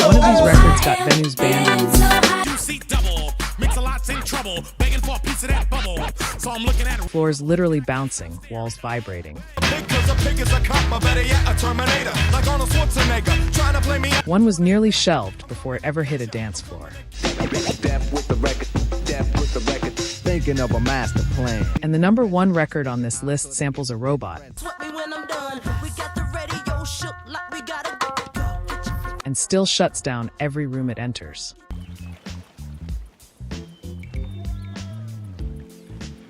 One of these records got venues banned in floors literally bouncing, walls vibrating. One was nearly shelved before it ever hit a dance floor. Thinking of a master plan. And the number one record on this list samples a robot and still shuts down every room it enters.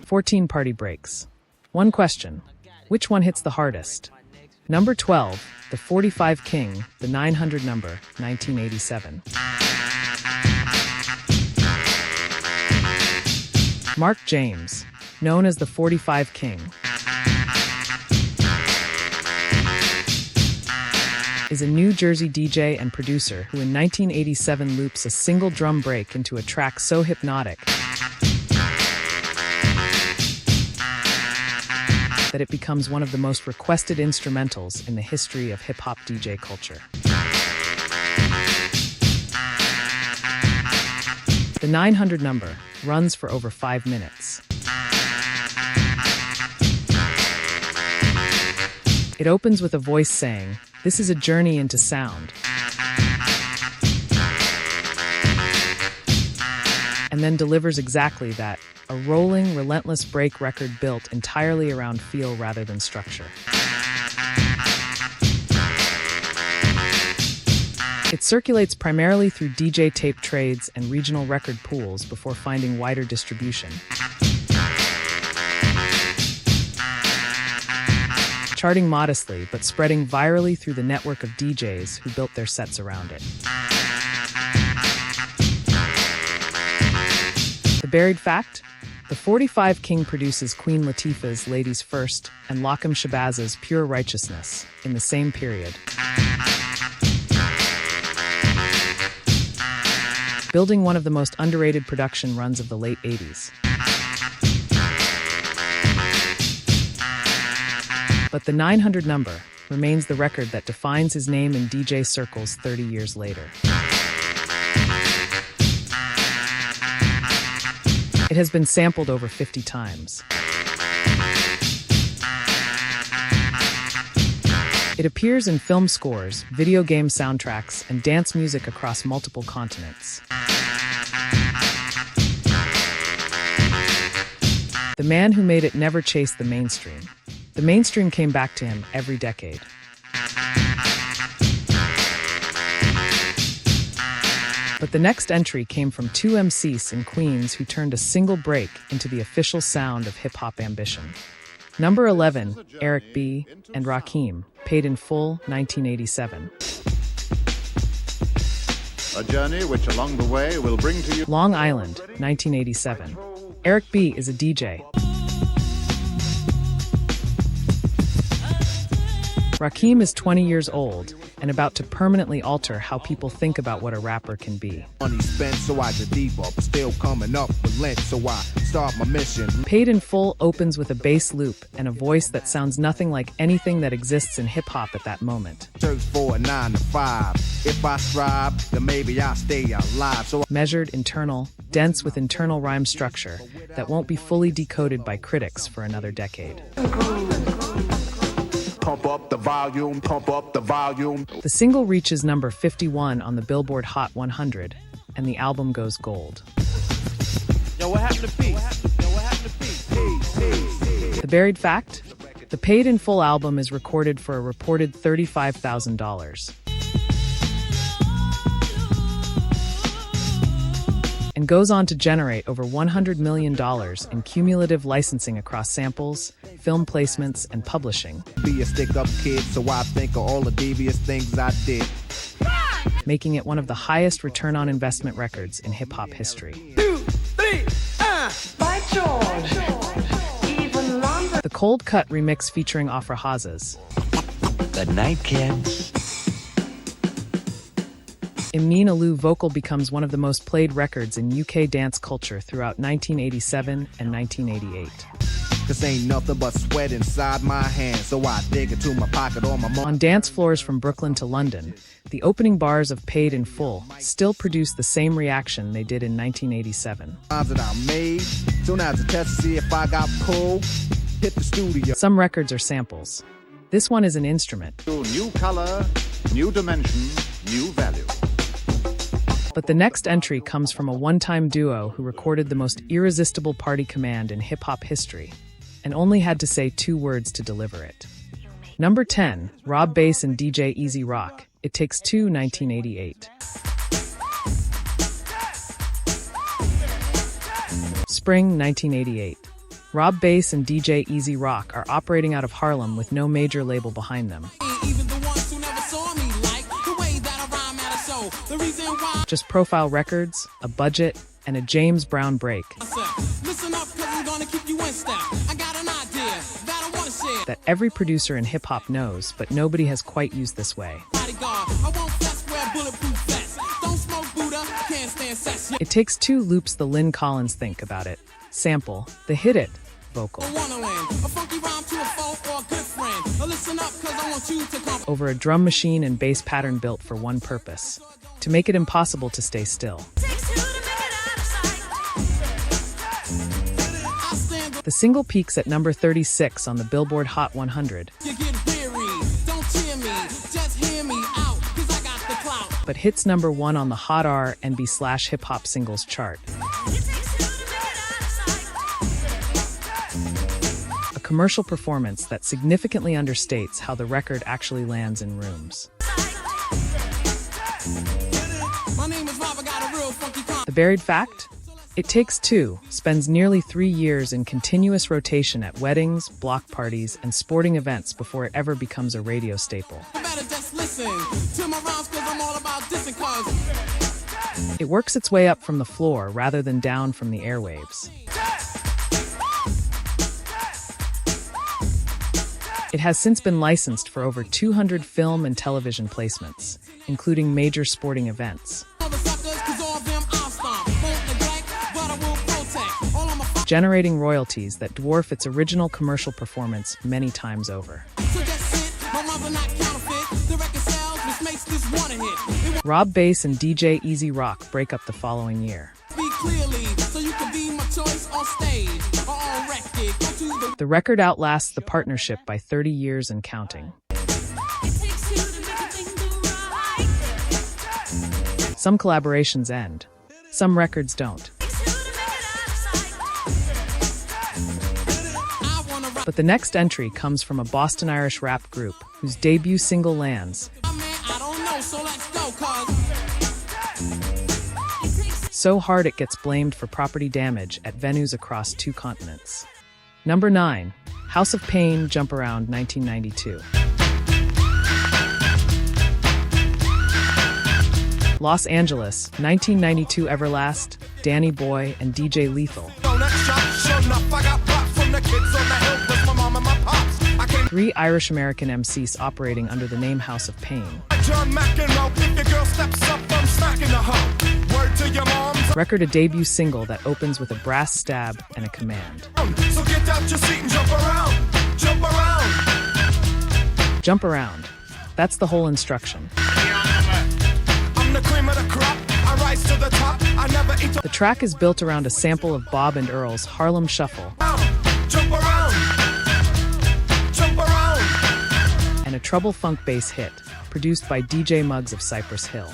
14 party breaks. One question: which one hits the hardest? Number 12, the 45 King, the 900 number, 1987. Mark James, known as the 45 King, is a New Jersey DJ and producer who in 1987 loops a single drum break into a track so hypnotic that it becomes one of the most requested instrumentals in the history of hip-hop DJ culture. The 900 number runs for over 5 minutes. It opens with a voice saying, "This is a journey into sound," and then delivers exactly that, a rolling, relentless break record built entirely around feel rather than structure. It circulates primarily through DJ tape trades and regional record pools before finding wider distribution. Charting modestly, but spreading virally through the network of DJs who built their sets around it. The buried fact? The 45 King produces Queen Latifah's Ladies First and Lakim Shabazza's Pure Righteousness in the same period, building one of the most underrated production runs of the late 80s. But the 900 number remains the record that defines his name in DJ circles 30 years later. It has been sampled over 50 times. It appears in film scores, video game soundtracks, and dance music across multiple continents. The man who made it never chased the mainstream. The mainstream came back to him every decade. But the next entry came from two MCs in Queens who turned a single break into the official sound of hip-hop ambition. Number 11, Eric B. and Rakim, Paid in Full, 1987. A journey which along the way will bring to you Long Island, 1987. Eric B. is a DJ. Rakim is 20 years old and about to permanently alter how people think about what a rapper can be. Money spent, so I get deep up, still coming up with lint, so I start my mission. Paid in Full opens with a bass loop and a voice that sounds nothing like anything that exists in hip-hop at that moment. Search for a 9 to 5. If I strive, then maybe I'll stay alive. So measured, internal, dense with internal rhyme structure that won't be fully decoded by critics for another decade. pump up the volume, pump up the volume. The single reaches number 51 on the Billboard Hot 100, and the album goes gold. Yo, what happened to peace? Yo, what happened to peace? Peace. The buried fact? The Paid in Full album is recorded for a reported $35,000. And goes on to generate over $100 million in cumulative licensing across samples, film placements, and publishing. Be a stick-up kid, so I think of all the devious things I did. Making it one of the highest return on investment records in hip-hop history. 2, 3, By George. Even longer. The Cold Cut remix featuring Afra Hazes. Good night, kids. Eminem Alu vocal becomes one of the most played records in UK dance culture throughout 1987 and 1988. Cause ain't nothing but sweat inside my hands. So I dig into my pocket or my On dance floors from Brooklyn to London, the opening bars of Paid in Full still produce the same reaction they did in 1987. that I made. Soon as a test to see if I got pulled, hit the studio. Some records are samples. This one is an instrument. New color, new dimension, new value. But the next entry comes from a one-time duo who recorded the most irresistible party command in hip-hop history, and only had to say 2 words to deliver it. Number 10, Rob Bass and DJ Easy Rock, It Takes Two, 1988. Spring 1988. Rob Bass and DJ Easy Rock are operating out of Harlem with no major label behind them. Just Profile Records, a budget, and a James Brown break that every producer in hip-hop knows, but nobody has quite used this way. It Takes Two loops the Lynn Collins Think About It sample, the Hit It vocal, over a drum machine and bass pattern built for one purpose: to make it impossible to stay still. The single peaks at number 36 on the Billboard Hot 100, but hits number 1 on the Hot R&B/Hip Hop Singles chart. A commercial performance that significantly understates how the record actually lands in rooms. The buried fact? It Takes Two spends nearly 3 years in continuous rotation at weddings, block parties, and sporting events before it ever becomes a radio staple. It works its way up from the floor rather than down from the airwaves. It has since been licensed for over 200 film and television placements, including major sporting events, generating royalties that dwarf its original commercial performance many times over. Rob Bass and DJ Easy Rock break up the following year. The record outlasts the partnership by 30 years and counting. Some collaborations end, some records don't. But the next entry comes from a Boston Irish rap group whose debut single lands so hard it gets blamed for property damage at venues across 2 continents. Number 9, House of Pain, Jump Around, 1992. Los Angeles, 1992. Everlast, Danny Boy, and DJ Lethal. 3 Irish-American MCs operating under the name House of Pain. Record a debut single that opens with a brass stab and a command. So get out your seat and jump around, jump around. Jump around. That's the whole instruction. I'm the cream of the crop. I rise to the top. I never eat. The track is built around a sample of Bob and Earl's Harlem Shuffle. Jump around, jump around. And a treble funk bass hit, produced by DJ Muggs of Cypress Hill.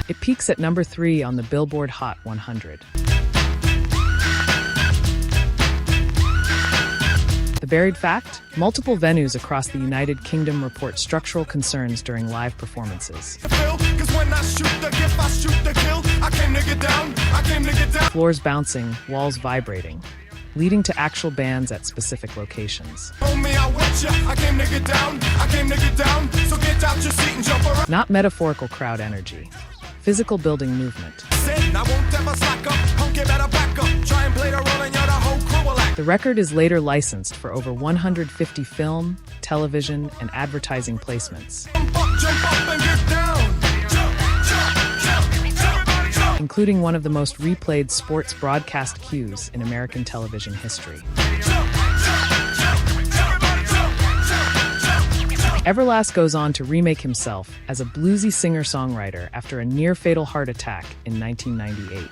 It peaks at number 3 on the Billboard Hot 100. The buried fact? Multiple venues across the United Kingdom report structural concerns during live performances. Floors bouncing, walls vibrating, leading to actual bans at specific locations. Not metaphorical crowd energy. Physical building movement. The record is later licensed for over 150 film, television, and advertising placements, including one of the most replayed sports broadcast cues in American television history. Everlast goes on to remake himself as a bluesy singer-songwriter after a near-fatal heart attack in 1998.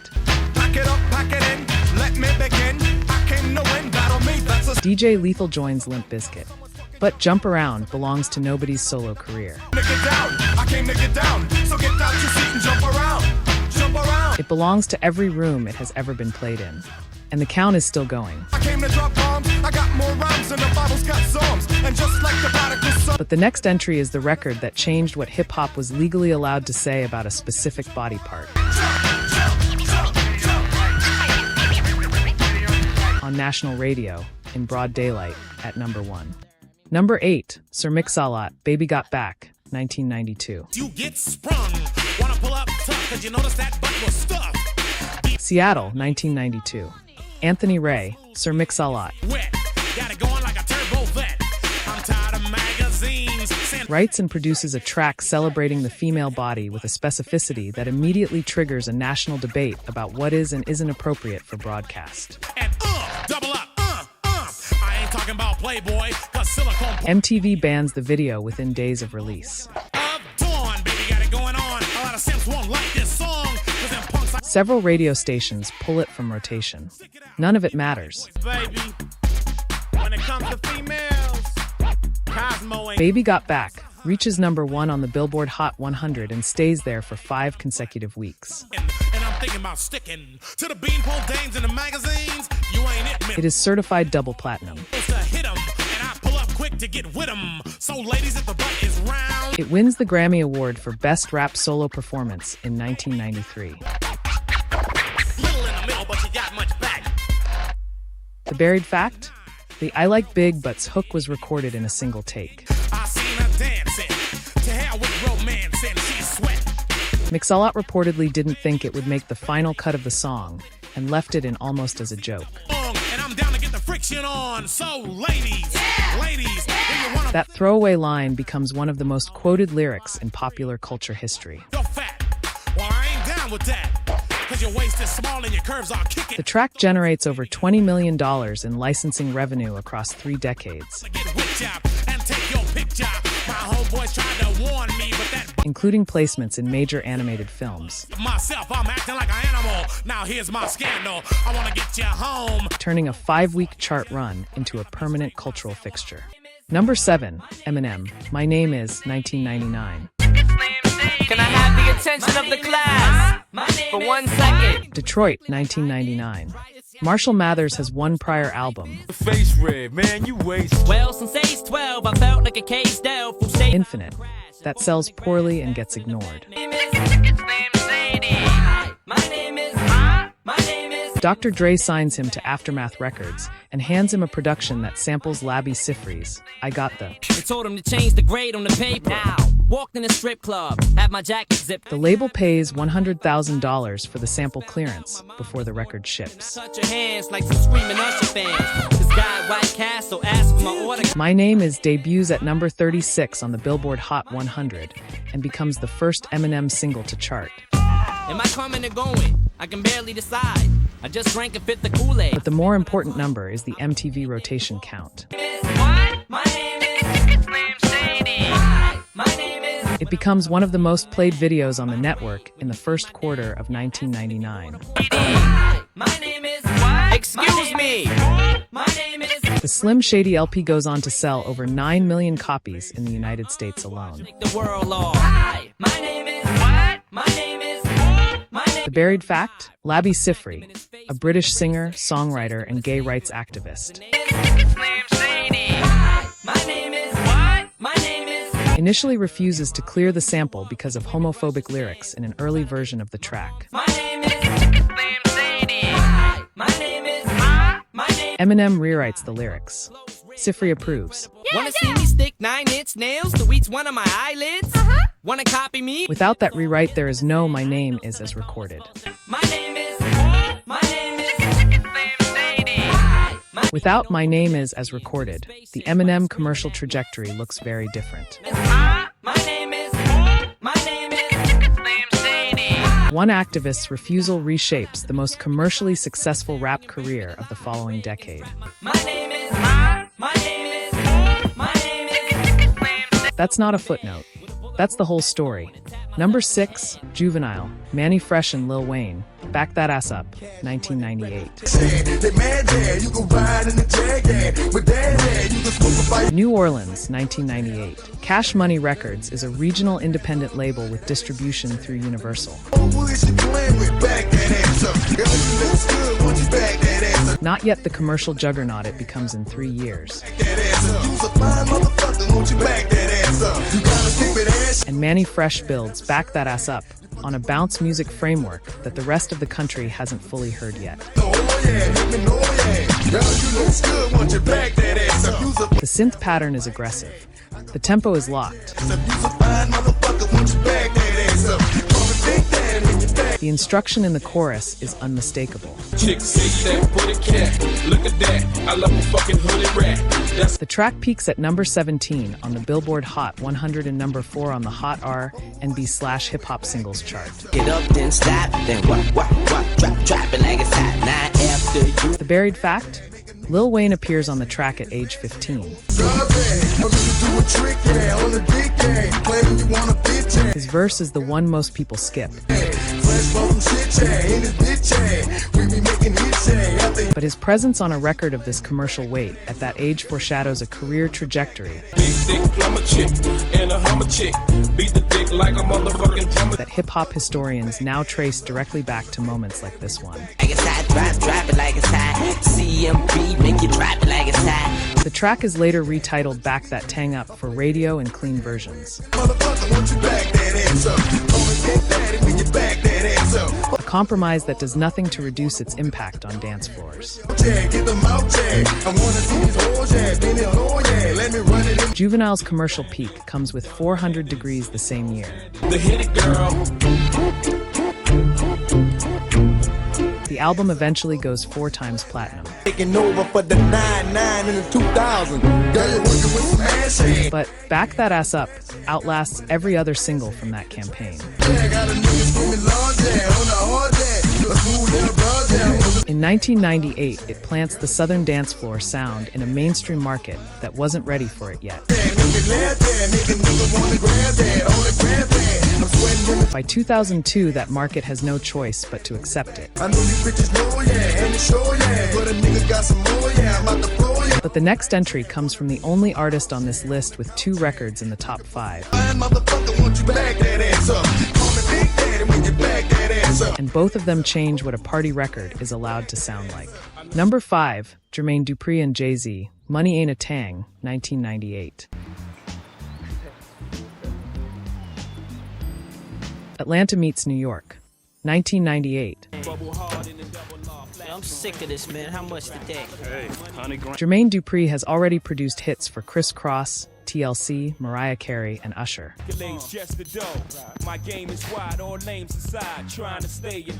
Pack it up, pack it in, let me begin. I came to win, battle me, that's a DJ Lethal joins Limp Bizkit, but Jump Around belongs to Nobody's solo career. get down. I came to get down, so get out your seat and jump around. Jump around. It belongs to every room it has ever been played in, and the count is still going. I came to drop bombs, I got more rhymes than the Bible's got psalms. And just like the prodigal son. But the next entry is the record that changed what hip-hop was legally allowed to say about a specific body part. On national radio, in broad daylight, at number 1. Number 8, Sir Mix-a-Lot, Baby Got Back, 1992. You get sprung, wanna pull up tough, cause you notice that butt was stuffed. Seattle, 1992. Anthony Ray, Sir Mix-a-Lot. Wet, got it going like a turbo vet. I'm tired of magazines. Writes and produces a track celebrating the female body with a specificity that immediately triggers a national debate about what is and isn't appropriate for broadcast. And double up, I ain't talking about Playboy, cause silicone MTV bans the video within days of release. of dawn, baby, got it going on. A lot of simps won't like this song, cause them punks like Several radio stations pull it from rotation. None of it matters. baby. When it comes to females, Cosmo ain't Baby Got Back reaches number 1 on the Billboard Hot 100 and stays there for 5 consecutive weeks. and I'm thinking about sticking to the beanpole dames in the magazines. You ain't it, man. It is certified double platinum. Supposed to hit 'em, and I pull up quick to get with 'em. So ladies, if the butt is round, It wins the Grammy Award for Best Rap Solo Performance in 1993. little in the middle, but you got much back. The buried fact? The I Like Big Butts hook was recorded in a single take. I seen her dancing. To hell with romance, and she's sweat. Mix-a-Lot reportedly didn't think it would make the final cut of the song and left it in almost as a joke. And I'm down to get the friction on. So ladies, ladies, if you wanna That throwaway line becomes one of the most quoted lyrics in popular culture history. go fat, well I ain't down with that. Cause your waist is small and your curves are kicking. The track generates over $20 million in licensing revenue across 3 decades, Get with ya and take your picture. My homeboys tried to warn me, but that including placements in major animated films, myself, I'm acting like an animal. Now here's my scandal. I wanna get you home. turning a 5-week chart run into a permanent cultural fixture. Number 7, Eminem, My Name Is 1999. Can I have the attention of the class for 1 second? Detroit, 1999. Marshall Mathers has one prior album, Face red, man, you waste. Well, since age 12, I felt like a caged elf who stayed. Infinite, that sells poorly and gets ignored. My name is. Dr. Dre signs him to Aftermath Records and hands him a production that samples Labi Siffre's I Got The. They told him to change the grade on the paper. Now, walked in a strip club, had my jacket zipped. The label pays $100,000 for the sample clearance before the record ships. Touch your hands like some screaming Usher fans. This guy at White Castle asked for my order. My Name Is debuts at number 36 on the Billboard Hot 100 and becomes the first Eminem single to chart. Am I coming or going? I can barely decide. I just drank and fit the Kool-Aid. But the more important number is the MTV rotation count. What? My name is Slim Shady. My name is. It becomes one of the most played videos on the network in the first quarter of 1999. My name is. What? Excuse me. My name is. The Slim Shady LP goes on to sell over 9 million copies in the United States alone. The world law. My name is. What? My name is. My name The buried fact? Labi Siffre, a British singer, songwriter, and gay rights activist. is Slim Shady. My name is. What? My name is. Initially refuses to clear the sample because of homophobic lyrics in an early version of the track. My name is Slim Shady. My name is. My name. Eminem rewrites the lyrics. Siffre approves. Wanna see me stick 9-inch nails to each one of my eyelids? Wanna copy me? Without that rewrite, there is no My Name Is as recorded. My name is. My name is Slim Shady. Without My Name Is as recorded, the Eminem commercial trajectory looks very different. My name is. My name is Slim Shady. One activist's refusal reshapes the most commercially successful rap career of the following decade. That's not a footnote. That's the whole story. Number 6, Juvenile, Manny Fresh and Lil Wayne, Back That Ass Up, 1998. New Orleans, 1998. Cash Money Records is a regional independent label with distribution through Universal. Not yet the commercial juggernaut it becomes in 3 years. And Manny Fresh builds Back That Ass Up on a bounce music framework that the rest of the country hasn't fully heard yet. The synth pattern is aggressive. The tempo is locked. The instruction in the chorus is unmistakable. The track peaks at number 17 on the Billboard Hot 100 and number 4 on the Hot R&B/hip hop singles chart. Get up, then stop, then what, drop it like it's hot. Now after you. The buried fact? Lil Wayne appears on the track at age 15. His verse is the one most people skip. But his presence on a record of this commercial weight at that age foreshadows a career trajectory that hip-hop historians now trace directly back to moments like this one. The track is later retitled Back That Tang Up for radio and clean versions. A compromise that does nothing to reduce its impact on dance floors. Juvenile's commercial peak comes with 400 Degrees the same year. The album eventually goes 4 times platinum. Taking over for the 99 in the 2000. But Back That Ass Up outlasts every other single from that campaign. In 1998, it plants the Southern dance floor sound in a mainstream market that wasn't ready for it yet. By 2002, that market has no choice but to accept it. But the next entry comes from the only artist on this list with 2 records in the top 5. And both of them change what a party record is allowed to sound like. Number 5, Jermaine Dupri and Jay-Z, Money Ain't a Tang, 1998. Atlanta meets New York, 1998. I'm sick of this, man. How much today? Jermaine Dupri has already produced hits for Criss Cross, TLC, Mariah Carey, and Usher.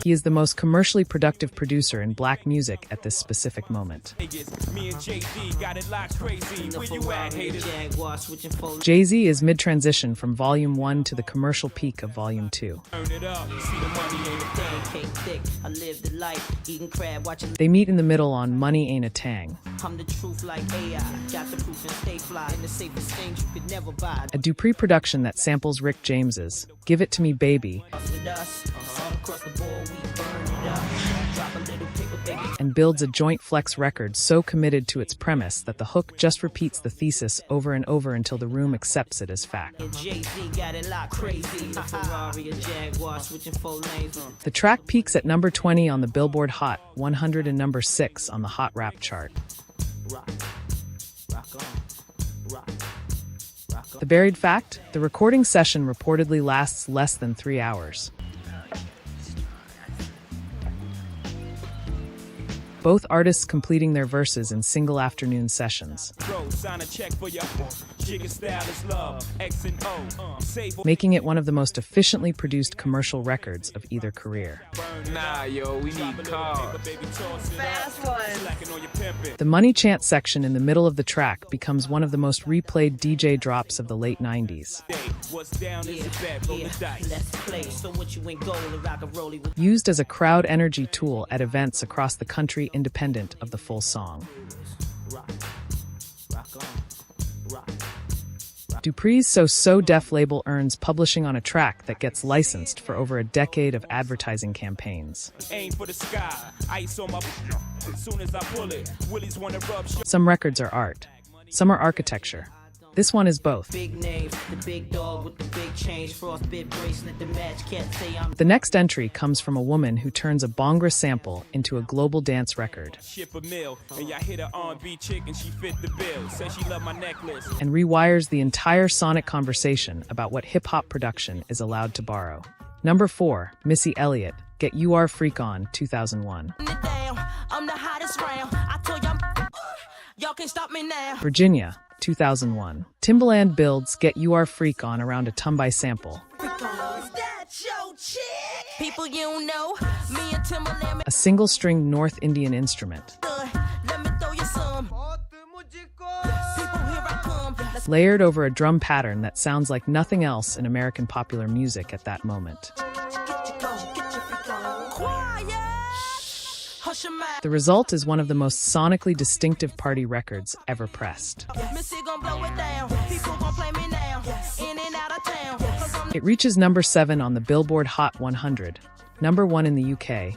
He is the most commercially productive producer in black music at this specific moment. Jay-Z is mid-transition from Volume 1 to the commercial peak of Volume 2. They meet in the middle on Money Ain't a Tang. A Dupri production that samples Rick James's Give It To Me Baby and builds a joint flex record so committed to its premise that the hook just repeats the thesis over and over until the room accepts it as fact. The track peaks at number 20 on the Billboard Hot 100 and number 6 on the Hot Rap chart. The buried fact? The recording session reportedly lasts less than 3 hours. Both artists completing their verses in single afternoon sessions. Chicken style is love, X and O. making it one of the most efficiently produced commercial records of either career. Nah, yo, we need cars. Fast one. The money chant section in the middle of the track becomes one of the most replayed DJ drops of the late 90s. What's down is a bet, roll the dice. Let's play. So what you ain't going to rock a rollie with? Used as a crowd energy tool at events across the country independent of the full song. Rock on. Rock. Dupri's So Def label earns publishing on a track that gets licensed for over a decade of advertising campaigns. Aim for the sky, ice on my. As soon as I pull it, Willies wanna rub. Some records are art, some are architecture. This one is both. Big names, the big dog with the big change, frostbit bracelet, the match can't say I'm. The next entry comes from a woman who turns a Bhangra sample into a global dance record Ship a mill, and y'all hit a R&B chick and she fit the bill. Said she loved my necklace. and rewires the entire sonic conversation about what hip-hop production is allowed to borrow. Number 4, Missy Elliott, Get You Are Freak On, 2001. I'm the hottest round. I told y'all can't stop me now. Virginia, 2001. Timbaland builds Get You Are Freak On around a Tumbai sample, People you know, me and Timberland, a single-stringed North Indian instrument, let me throw you some. People, here I come. Let's layered over a drum pattern that sounds like nothing else in American popular music at that moment. quiet. Hush your mouth. The result is one of the most sonically distinctive party records ever pressed. Missy gon' blow it down. People gon' play me now. In and out of town. 'Cause I'm It reaches number 7 on the Billboard Hot 100, number 1 in the UK,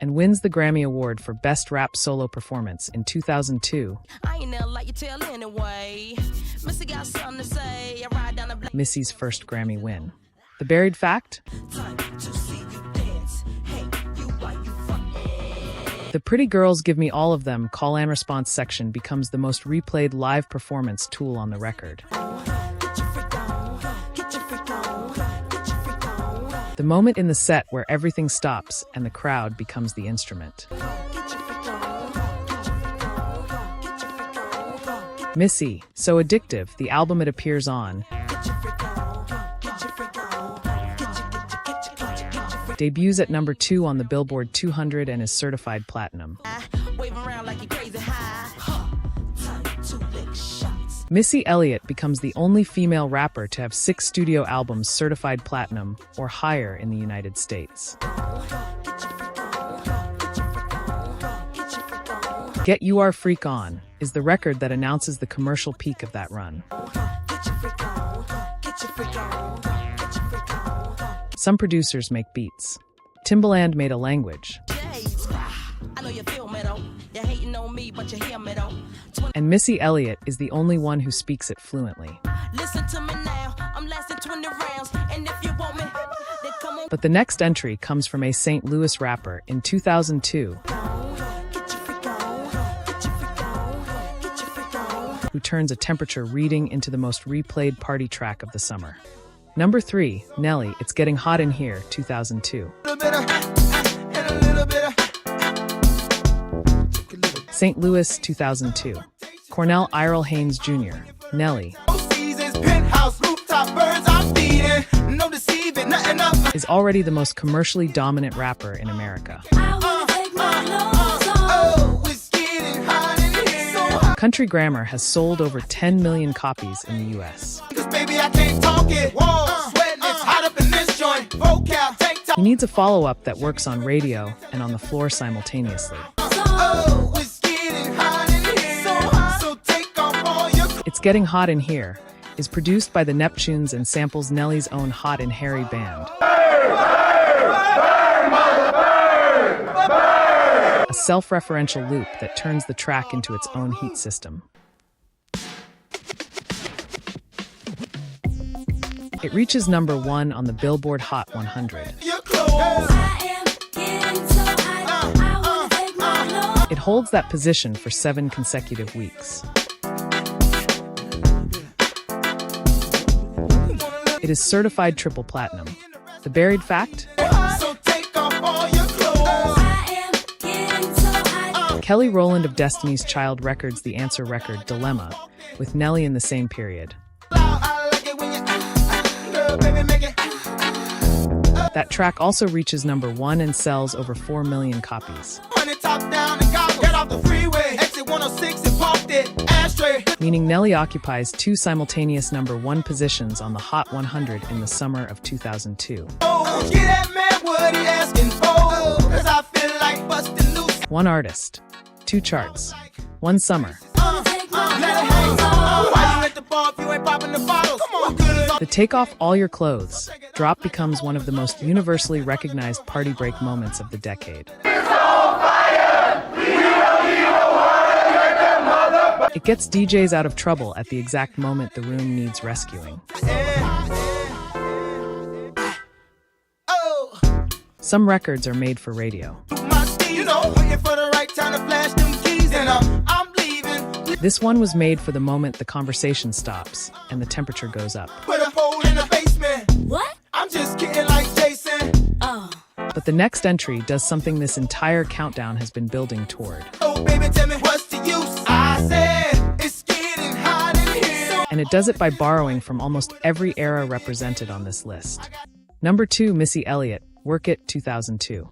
and wins the Grammy Award for Best Rap Solo Performance in 2002. I ain't never like you tell anyway. Missy got something to say. I ride down the block. Missy's first Grammy win. The buried fact? Time to see you dance. Hey, you why you fucking. The Pretty Girls Give Me All of Them call and response section becomes the most replayed live performance tool on the record. Get your freak on. Get your freak on. Get your freak on. The moment in the set where everything stops and the crowd becomes the instrument. Get your freak on. Get your freak on. Get your freak on. Missy, So Addictive, the album it appears on, Get your freak on. Get your freak on. Get your freak. debuts at number 2 on the Billboard 200 and is certified platinum. Wave around like you crazy high. Time to lick shots. Missy Elliott becomes the only female rapper to have 6 studio albums certified platinum or higher in the United States. Get You Are Freak On is the record that announces the commercial peak of that run. Some producers make beats. Timbaland made a language, I know you feel me though. You're hating on me, but you hear me though. and Missy Elliott is the only one who speaks it fluently. Listen to me now. I'm lasting 20 rounds, and if you want me, then come on. But the next entry comes from a St. Louis rapper in 2002 who turns a temperature reading into the most replayed party track of the summer. Number 3, Nelly, It's Getting Hot in Here, 2002. St. Louis, 2002. Cornell Irel Haynes Jr., Nelly, is already the most commercially dominant rapper in America. Country Grammar has sold over 10 million copies in the U.S. He needs a follow-up that works on radio and on the floor simultaneously. It's Getting Hot in Here is produced by the Neptunes and samples Nelly's own Hot and Herre band. A self-referential loop that turns the track into its own heat system. It reaches number 1 on the Billboard Hot 100. It holds that position for 7 consecutive weeks. It is certified triple platinum. The buried fact? Kelly Rowland of Destiny's Child records the answer record Dilemma, with Nelly in the same period. That track also reaches number 1 and sells over 4 million copies. Meaning Nelly occupies 2 simultaneous number 1 positions on the Hot 100 in the summer of 2002. One artist, 2 charts, 1 summer. The take off all your clothes drop becomes one of the most universally recognized party break moments of the decade. It gets DJs out of trouble at the exact moment the room needs rescuing. Some records are made for radio. This one was made for the moment the conversation stops and the temperature goes up. What? I'm just kidding like Jason. But the next entry does something this entire countdown has been building toward. Oh, baby, tell me what's the use? I said it's getting hot in here. And it does it by borrowing from almost every era represented on this list. Number 2, Missy Elliott, Work It, 2002.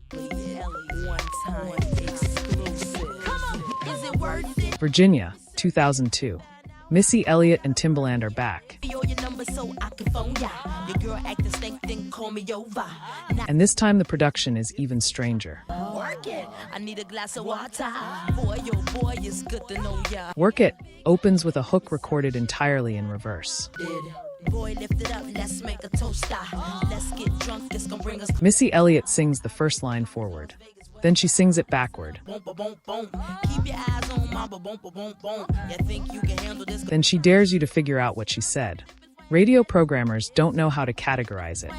Virginia, 2002. Missy Elliott and Timbaland are back. And this time the production is even stranger. Work It opens with a hook recorded entirely in reverse. Missy Elliott sings the first line forward. Then she sings it backward. Then she dares you to figure out what she said. Radio programmers don't know how to categorize it.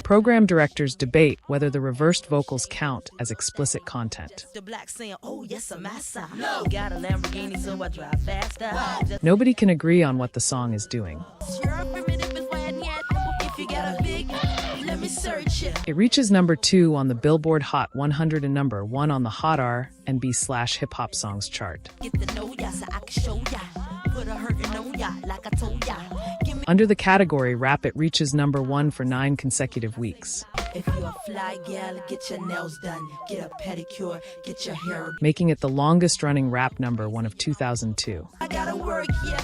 Program directors debate whether the reversed vocals count as explicit content. Nobody can agree on what the song is doing. It reaches number 2 on the Billboard Hot 100 and number 1 on the Hot R&B/Hip Hop Songs chart. Under the category Rap, it reaches number 1 for 9 consecutive weeks. If you're a fly gal, get your nails done, get a pedicure, get your hair, making it the longest running rap number 1 of 2002. I gotta work, yeah.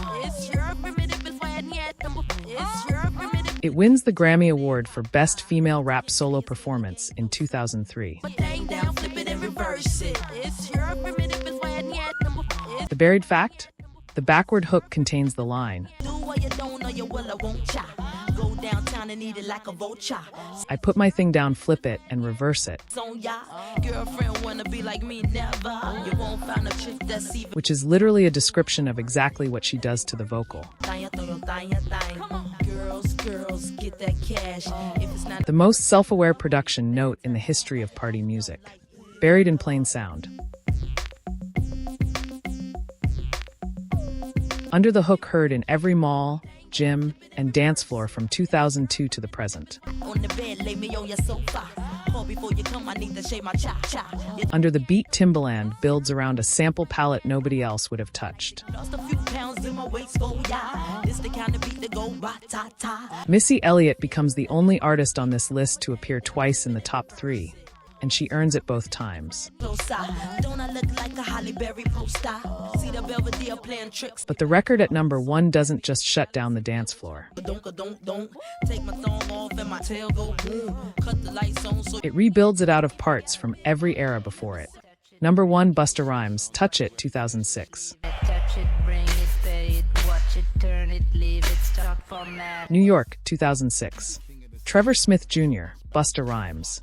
It wins the Grammy Award for Best Female Rap Solo Performance in 2003. The buried fact? The backward hook contains the line, I put my thing down, flip it, and reverse it. Which is literally a description of exactly what she does to the vocal. The most self-aware production note in the history of party music. Buried in plain sound. Under the hook heard in every mall, gym, and dance floor from 2002 to the present. Under the beat, Timbaland builds around a sample palette nobody else would have touched. Missy Elliott becomes the only artist on this list to appear twice in the top 3. And she earns it both times. But the record at number 1 doesn't just shut down the dance floor. It rebuilds it out of parts from every era before it. Number 1, Busta Rhymes, Touch It, 2006. New York, 2006. Trevor Smith Jr., Busta Rhymes.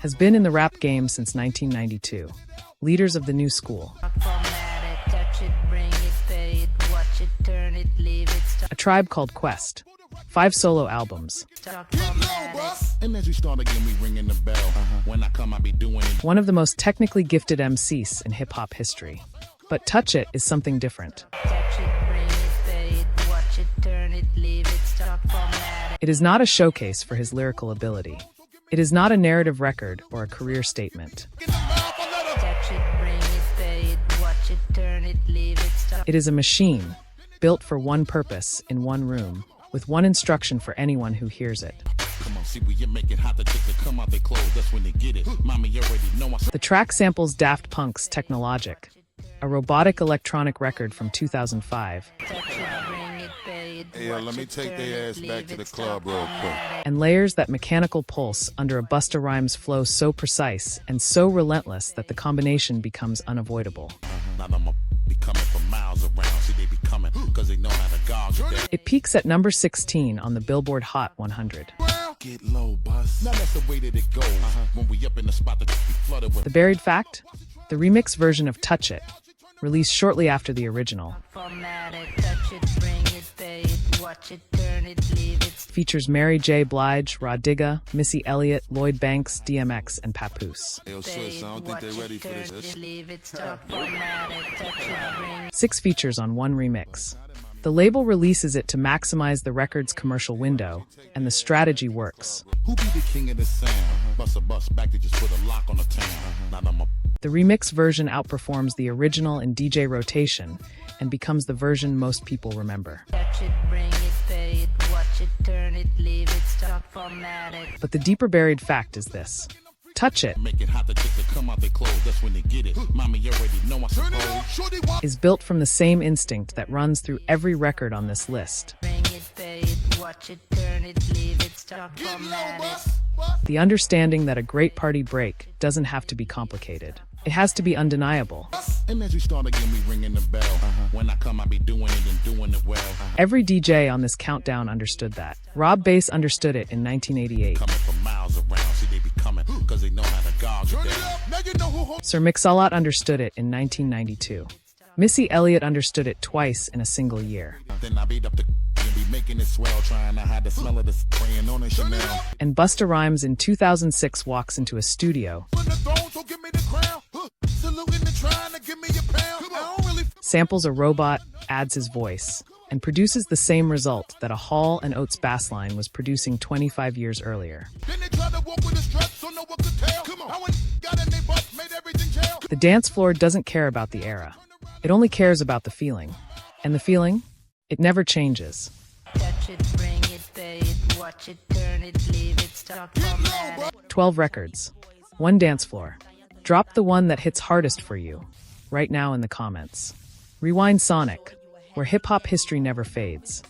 Has been in the rap game since 1992. Leaders of the new school. A Tribe Called Quest. 5 solo albums. One of the most technically gifted MCs in hip-hop history. But Touch It is something different. It is not a showcase for his lyrical ability. It is not a narrative record or a career statement. It is a machine, built for one purpose in one room, with one instruction for anyone who hears it. The track samples Daft Punk's Technologic, a robotic electronic record from 2005. Hey, let me take their ass back to the club real quick. And layers that mechanical pulse under a Busta Rhymes flow so precise and so relentless that the combination becomes unavoidable. It peaks at number 16 on the Billboard Hot 100. Get low, bus. Now that's the way that it goes. When we up in the spot that we flooded with. The buried fact? The remix version of Touch It, released shortly after the original, features Mary J. Blige, Rah Digga, Missy Elliott, Lloyd Banks, DMX, and Papoose. Yo, sis, I don't think they're ready for this. 6 features on one remix. The label releases it to maximize the record's commercial window, and the strategy works. Who be the king of the sound? Bust a bus back to just put a lock on the town. The remix version outperforms the original in DJ rotation and becomes the version most people remember. But the deeper buried fact is this. Touch It is built from the same instinct that runs through every record on this list. The understanding that a great party break doesn't have to be complicated. It has to be undeniable. And as you start again, we ringing the bell. When I come, I be doing it and doing it well. Every DJ on this countdown understood that. Rob Bass understood it in 1988. Coming from miles around, see they be coming, cause they know how to gouge it down. Sir Mix-a-Lot understood it in 1992. Missy Elliott understood it twice in a single year. Then I beat up the and be making it swell, trying to hide the smell of the spraying on a Chanel. And Busta Rhymes in 2006 walks into a studio, samples a robot, adds his voice, and produces the same result that a Hall & Oates bass line was producing 25 years earlier. The dance floor doesn't care about the era. It only cares about the feeling. And the feeling? It never changes. 12 records. 1 dance floor. Drop the one that hits hardest for you, right now in the comments. Rewind Sonic, where hip-hop history never fades.